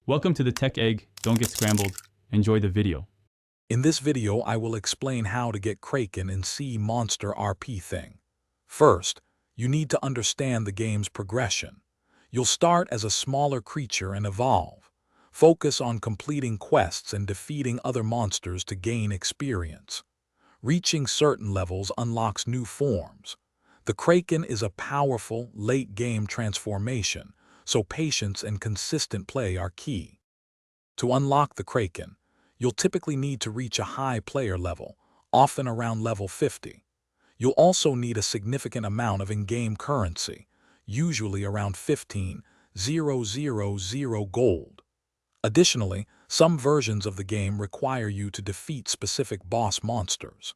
Welcome to the Tech Egg. Don't get scrambled. Enjoy the video. In this video, I will explain how to get Kraken in Sea Monster RP thing. First, you need to understand the game's progression. You'll start as a smaller creature and evolve. Focus on completing quests and defeating other monsters to gain experience. Reaching certain levels unlocks new forms. The Kraken is a powerful, late-game transformation, so patience and consistent play are key. To unlock the Kraken, you'll typically need to reach a high player level, often around level 50. You'll also need a significant amount of in-game currency, usually around 15,000 gold. Additionally, some versions of the game require you to defeat specific boss monsters.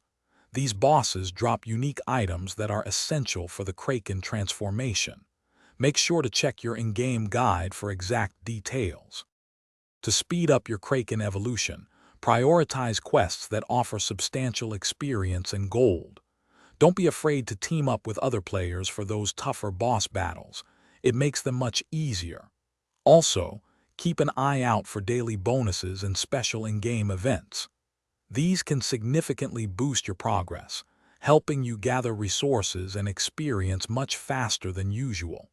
These bosses drop unique items that are essential for the Kraken transformation. Make sure to check your in-game guide for exact details. To speed up your Kraken evolution, prioritize quests that offer substantial experience and gold. Don't be afraid to team up with other players for those tougher boss battles. It makes them much easier. Also, keep an eye out for daily bonuses and special in-game events. These can significantly boost your progress, helping you gather resources and experience much faster than usual.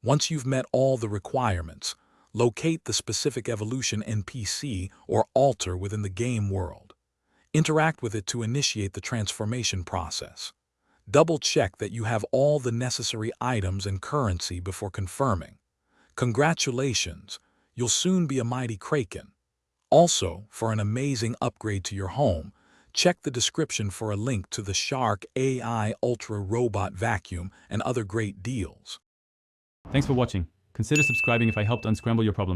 Once you've met all the requirements, locate the specific evolution NPC or altar within the game world. Interact with it to initiate the transformation process. Double-check that you have all the necessary items and currency before confirming. Congratulations, you'll soon be a mighty Kraken. Also, for an amazing upgrade to your home, check the description for a link to the Shark AI Ultra Robot Vacuum and other great deals. Thanks for watching. Consider subscribing if I helped unscramble your problems.